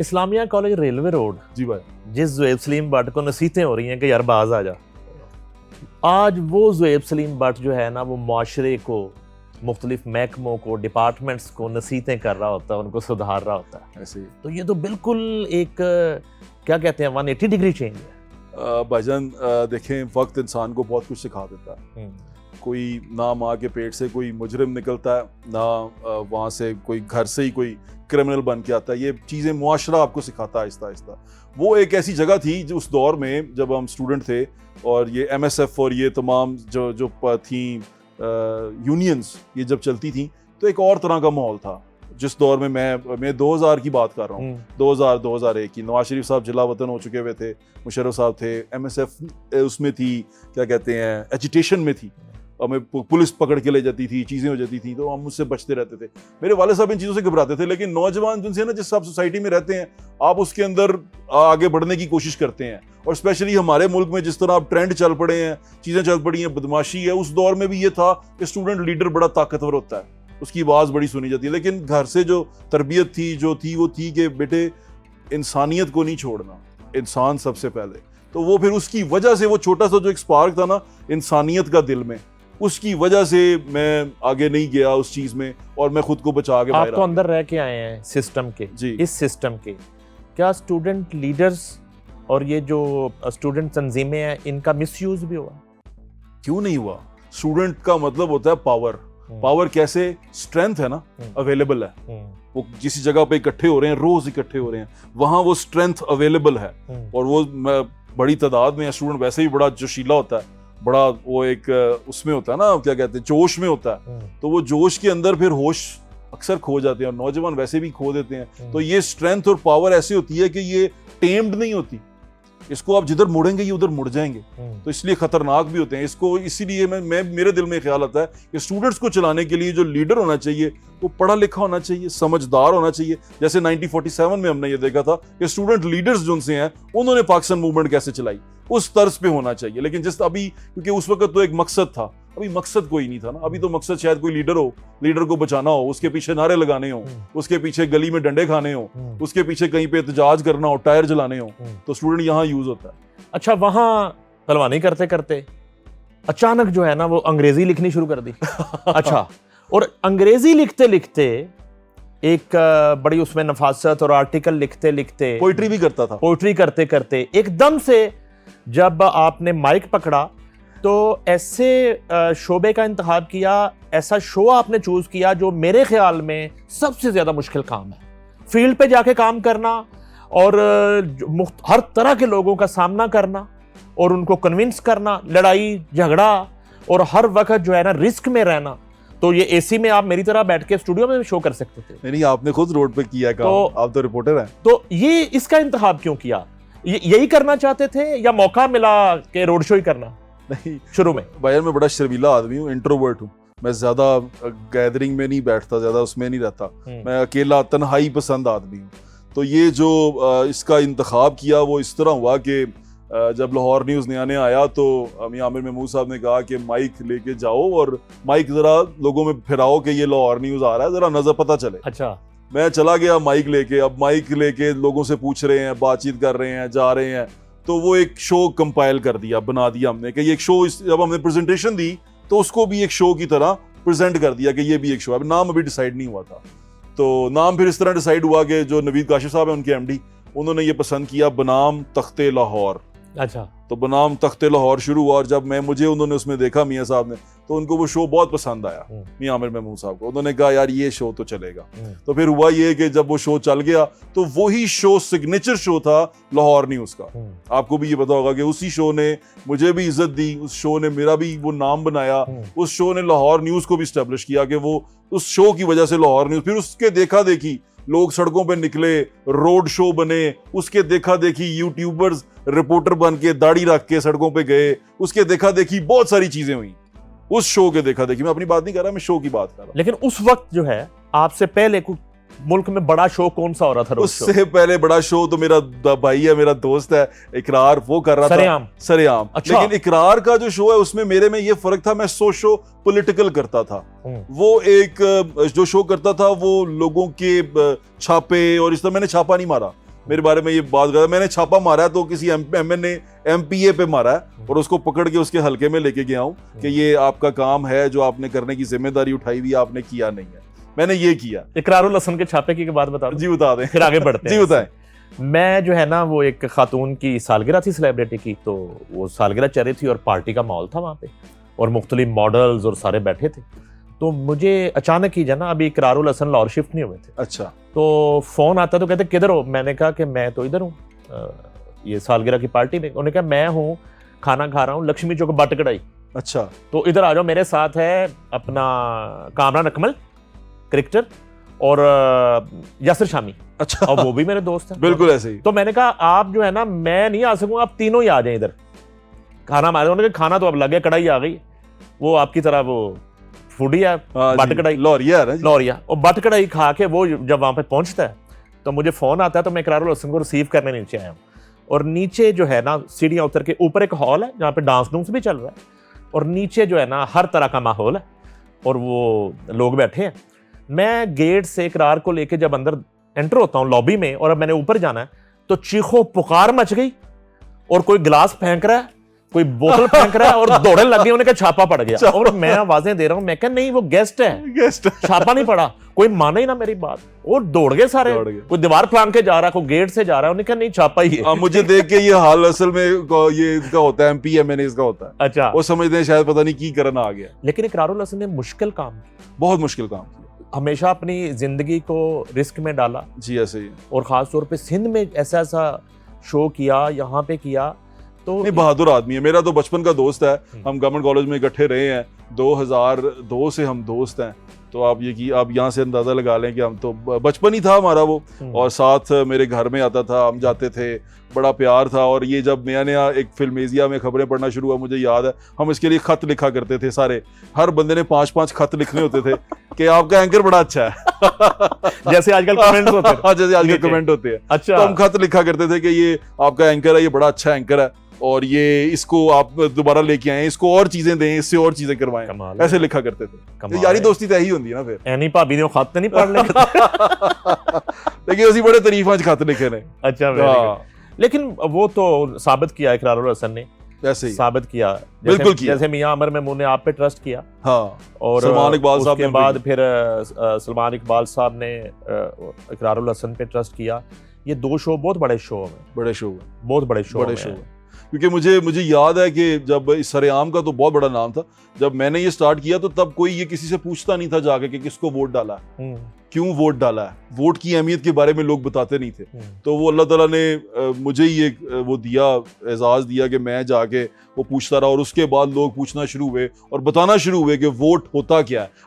Islamia college railway road जी भाई, जिस ज़ुएब सलीम भट्ट को नसीहतें हो रही हैं कि यार बाज आ जा, आज वो ज़ुएब सलीम भट्ट जो है ना वो मुआशरे को, मुख्तलिफ महकमों को, डिपार्टमेंट्स को नसीहतें कर रहा होता है, उनको सुधार रहा होता है। ऐसे ही तो ये तो बिल्कुल एक क्या कहते हैं 180 डिग्री चेंज है। भाईजान देखें, वक्त इंसान को बहुत कुछ सिखा देता है। कोई ना माँ के पेट से कोई मुजरिम निकलता है, ना वहाँ से कोई घर से ही कोई क्रिमिनल बन के आता है। ये चीज़ें मुआशरा आपको सिखाता है आहिस्ता आहिस्ता। वो एक ऐसी जगह थी जो उस दौर में जब हम स्टूडेंट थे, और ये MSF और ये तमाम जो थी यूनियंस, ये जब चलती थी तो एक और तरह का माहौल था। जिस दौर में मैं 2000 की बात कर रहा हूँ, 2001 की, नवाज शरीफ साहब जिला वतन हो चुके हुए थे, मुशर्रफ साहब थे, MSF उसमें थी, क्या कहते हैं, एजिटेशन में थी, हमें पुलिस पकड़ के ले जाती थी, चीज़ें हो जाती थी, तो हम उससे बचते रहते थे। मेरे वाले साहब इन चीज़ों से घबराते थे। लेकिन नौजवान जिनसे ना, जिस आप सोसाइटी में रहते हैं, आप उसके अंदर आगे बढ़ने की कोशिश करते हैं। और स्पेशली हमारे मुल्क में जिस तरह आप ट्रेंड चल पड़े हैं, चीज़ें चल पड़ी हैं, बदमाशी है, उस दौर में भी ये था कि स्टूडेंट लीडर बड़ा ताकतवर होता है, उसकी आवाज़ बड़ी सुनी जाती है। लेकिन घर से जो तरबियत थी, जो थी वो थी कि बेटे इंसानियत को नहीं छोड़ना, इंसान सबसे पहले। तो वो फिर उसकी वजह से वो छोटा सा जो एक स्पार्क था ना इंसानियत का दिल में, उसकी वजह से मैं आगे नहीं गया उस चीज़ में, और मैं खुद को बचा के आप तो अंदर रह के आए हैं सिस्टम के जी। इस सिस्टम के, क्या स्टूडेंट लीडर्स और ये जो स्टूडेंट तंजीमें हैं इनका मिसयूज भी हुआ? क्यों नहीं हुआ? स्टूडेंट का मतलब होता है पावर। पावर कैसे? स्ट्रेंथ है ना, अवेलेबल है। वो जिस जगह पे इकट्ठे हो रहे हैं, रोज इकट्ठे हो रहे हैं, वहां वो स्ट्रेंथ अवेलेबल है, और वो बड़ी तादाद में है। स्टूडेंट वैसे ही बड़ा जोशीला होता है, बड़ा वो एक उसमें होता है ना, क्या कहते हैं, जोश में होता है। तो वो जोश के अंदर फिर होश अक्सर खो जाते हैं, और नौजवान वैसे भी खो देते हैं। तो ये स्ट्रेंथ और पावर ऐसी होती है कि ये टेम्ड नहीं होती, इसको आप जिधर मुड़ेंगे ये उधर मुड़ जाएंगे। तो इसलिए खतरनाक भी होते हैं इसको। इसीलिए मैं मेरे दिल में ख्याल आता है कि स्टूडेंट्स को चलाने के लिए जो लीडर होना चाहिए वो पढ़ा लिखा होना चाहिए, समझदार होना चाहिए। जैसे 1947 में हमने ये देखा था कि स्टूडेंट लीडर्स जो उनसे हैं उन्होंने पाकिस्तान मूवमेंट कैसे चलाई, उस तर्ज पे होना चाहिए। लेकिन जिस अभी, क्योंकि उस वक्त तो एक मकसद था, अभी मकसद कोई नहीं था ना। अभी तो मकसद शायद कोई लीडर हो, लीडर को बचाना हो, उसके पीछे नारे लगाने हो, उसके पीछे गली में डंडे खाने हो, उसके पीछे कहीं पे एहतजाज करना हो, टायर जलाने हो, तो स्टूडेंट यहाँ यूज होता है। अच्छा, वहां पहलवानी करते करते अचानक जो है ना वो अंग्रेजी लिखनी शुरू कर दी। अच्छा, और अंग्रेजी लिखते लिखते एक बड़ी उसमें नफासत, और आर्टिकल लिखते लिखते पोइट्री भी करता था। पोइट्री करते करते एकदम से जब आपने माइक पकड़ा तो ऐसे शोबे का इंतखाब किया, ऐसा शो आपने चूज किया जो मेरे ख्याल में सबसे ज्यादा मुश्किल काम है। फील्ड पे जाके काम करना और हर तरह के लोगों का सामना करना और उनको कन्विंस करना, लड़ाई झगड़ा, और हर वक्त जो है ना रिस्क में रहना। तो ये एसी में आप मेरी तरह बैठ के स्टूडियो में शो कर सकते थे। नहीं, आपने खुद रोड पे किया काम, तो आप तो रिपोर्टर हैं। तो ये इसका इंतखाब क्यों किया? यही करना चाहते थे या मौका मिला कि रोड शो ही करना? नहीं, शुरू में भाई मैं बड़ा शर्मीला आदमी हूँ, इंट्रोवर्ट हूँ। मैं ज्यादा गैदरिंग में नहीं बैठता, ज्यादा उसमें नहीं रहता। मैं अकेला तन्हाई पसंद आदमी हूँ। तो ये जो इसका इंतखाब किया वो इस तरह हुआ कि जब लाहौर न्यूज़ नया नया आया तो मियां आमिर महमूद साहब ने कहा कि माइक लेके जाओ और माइक जरा लोगों में फिराओ कि ये लाहौर न्यूज़ आ रहा है, जरा नजर पता चले। अच्छा, मैं चला गया माइक लेके। अब माइक लेके लोगों से पूछ रहे हैं, बातचीत कर रहे हैं, जा रहे हैं। तो वो एक शो कंपाइल कर दिया, बना दिया हमने कि ये एक शो। जब हमने प्रेजेंटेशन दी तो उसको भी एक शो की तरह प्रेजेंट कर दिया कि ये भी एक शो है। अब नाम अभी डिसाइड नहीं हुआ था, तो नाम फिर इस तरह डिसाइड हुआ कि जो नवीद काशिफ साहब है उनके MD, उन्होंने ये पसंद किया बनाम तख्ते लाहौर। अच्छा, तो बनाम तख्ते लाहौर शुरू हुआ। और जब मुझे उन्होंने उसमें देखा मियाँ साहब ने, तो उनको वो शो बहुत पसंद आया, मियां आमिर महमूद साहब को। उन्होंने कहा यार ये शो तो चलेगा। तो फिर हुआ ये कि जब वो शो चल गया तो वही शो सिग्नेचर शो था लाहौर न्यूज़ का। आपको भी ये पता होगा कि उसी शो ने मुझे भी इज्जत दी, उस शो ने मेरा भी वो नाम बनाया, उस शो ने लाहौर न्यूज़ को भी स्टैब्लिश किया कि वो उस शो की वजह से लाहौर न्यूज़। फिर उसके देखा देखी लोग सड़कों पे निकले, रोड शो बने, उसके देखा देखी यूट्यूबर्स रिपोर्टर बन के दाढ़ी रख के सड़कों पे गए, उसके देखा देखी बहुत सारी चीजें हुई उस शो के देखा देखी। मैं अपनी बात नहीं कर रहा, मैं शो की बात कर रहा हूं। लेकिन उस वक्त जो है आपसे पहले मुल्क में बड़ा शो कौन सा हो रहा था? उससे पहले बड़ा शो तो मेरा भाई है, मेरा दोस्त है इकरार, वो कर रहा था सरेआम। अच्छा। लेकिन इकरार का जो शो है उसमें मेरे में ये फर्क था, मैं सोशो पॉलिटिकल करता था। वो एक जो शो करता था वो लोगों के छापे और इस तरह, मैंने छापा नहीं मारा, मेरे बारे में ये बात कर, मैंने छापा मारा है तो किसी एमएनए एमपीए पे मारा है और उसको पकड़ के उसके हलके में लेके गया हूँ कि ये आपका काम है, जो आपने करने की जिम्मेदारी उठाई हुई आपने किया नहीं है, मैंने ये किया। इकरारुल हसन के छापे की बात बता दो। जी बता दें, फिर आगे बढ़ते हैं। जी बताएं। मैं जो है ना, वो एक खातून की सालगिरह थी सेलिब्रिटी की, तो वो सालगिरह चल रही थी और पार्टी का माहौल था वहाँ पे और मुख्तलिफ मॉडल्स और सारे बैठे थे। तो मुझे अचानक ही ना, अभी इकरारुल हसन लाहौर शिफ्ट नहीं हुए थे। अच्छा। तो फ़ोन आता तो कहते किधर हो? मैंने कहा कि मैं तो इधर हूँ, ये सालगिरह की पार्टी में। उन्होंने कहा मैं हूँ, खाना खा रहा हूँ लक्ष्मी चौक बट कढ़ाई। अच्छा। तो इधर आ जाओ, मेरे साथ है अपना कामरान अकमल क्रिकेटर और यासिर शामी। अच्छा। और वो भी मेरे दोस्त हैं। बिल्कुल ऐसे ही। तो मैंने कहा आप जो है ना, मैं नहीं आ सकूंगा, आप तीनों ही आ जाएं इधर खाना हमारे। उन्होंने कहा खाना तो अब लगे, कढ़ाई आ गई, वो आपकी तरह वो फूडी है, बट कढ़ाई लौरिया। और बट कढ़ाई खा के वो जब वहां पे पहुंचता है तो मुझे फोन आता है, तो मैं इकरारुल हसन को रिसीव करने नीचे आया हूँ। और नीचे जो है ना, सीढ़ियाँ उतर के ऊपर एक हॉल है जहाँ पे डांस डूंस भी चल रहा है, और नीचे जो है ना हर तरह का माहौल है और वो लोग बैठे हैं। मैं गेट से इकरार को लेके जब अंदर एंटर होता हूँ लॉबी में, और अब मैंने ऊपर जाना है, तो चीखो पुकार मच गई और कोई गिलास फेंक रहा है, कोई बोतल फेंक रहा है और दौड़ने लग गए। उन्होंने कहा छापा पड़ गया। और मैं आवाजें दे रहा हूँ, मैं कहा नहीं वो गेस्ट है, छापा नहीं पड़ा। कोई माने ही ना मेरी बात, और दौड़ गए सारे। कोई दीवार फांग के जा रहा है, कोई गेट से जा रहा है। उन्होंने कहा नहीं छापा ही है। मुझे देख के ये हाल असल में ये इसका होता है, एमपीएमएनए इसका होता है। अच्छा। वो समझते हैं शायद पता नहीं की करना आ गया। लेकिन इकरारुल हसन ने मुश्किल काम, बहुत मुश्किल काम किया, हमेशा अपनी जिंदगी को रिस्क में डाला। जी ऐसे ही। और खास तौर पे सिंध में ऐसा ऐसा शो किया, यहाँ पे किया। तो नहीं, बहादुर आदमी है। मेरा तो बचपन का दोस्त है, हम गवर्नमेंट कॉलेज में इकट्ठे रहे हैं, 2002 से हम दोस्त हैं। तो आप यहाँ से अंदाजा लगा लें कि हम तो बचपन ही था हमारा वो, और साथ मेरे घर में आता था, हम जाते थे, बड़ा प्यार था। और ये जब नया नया एक फिल्मेजिया में खबरें पढ़ना शुरू हुआ, मुझे याद है हम इसके लिए खत लिखा करते थे सारे, हर बंदे ने 5-5 खत लिखने होते थे कि आपका एंकर बड़ा अच्छा है। जैसे आजकल कमेंट्स होते हैं। जैसे आजकल कमेंट होते हैं। अच्छा। तो हम खत लिखा करते थे कि ये आपका एंकर है, ये बड़ा अच्छा एंकर है, और ये इसको आप दोबारा लेके आए, इसको और चीजें दें, इससे और चीजें करवाएं, ऐसे लिखा करते थे। यारी दोस्ती तो यही होती है ना। फिर एनी भाभी ने खत नहीं पढ़ ले। लेकिन उसी बड़े तरीफा खत लिखे ने। अच्छा। लेकिन वो तो साबित किया इकरारुल हसन ने, ऐसे ही साबित किया, बिल्कुल किया। जैसे मियां अमर मेमून ने आप पे ट्रस्ट किया। हाँ। और सलमान इकबाल साहब के बाद फिर सलमान इकबाल साहब ने इकरारुल हसन पे ट्रस्ट किया। ये 2 शो बहुत बड़े शो हैं, बहुत बड़े शो हैं। क्योंकि मुझे याद है कि जब इस सरेआम का तो बहुत बड़ा नाम था, जब मैंने ये स्टार्ट किया तो तब कोई ये किसी से पूछता नहीं था जाके कि किसको वोट डाला है, क्यों वोट डाला है, वोट की अहमियत के बारे में लोग बताते नहीं थे। तो वो अल्लाह ताला ने मुझे ही एक वो दिया, एजाज़ दिया कि मैं जाके वो पूछता रहा, और उसके बाद लोग पूछना शुरू हुए और बताना शुरू हुए कि वोट होता क्या है।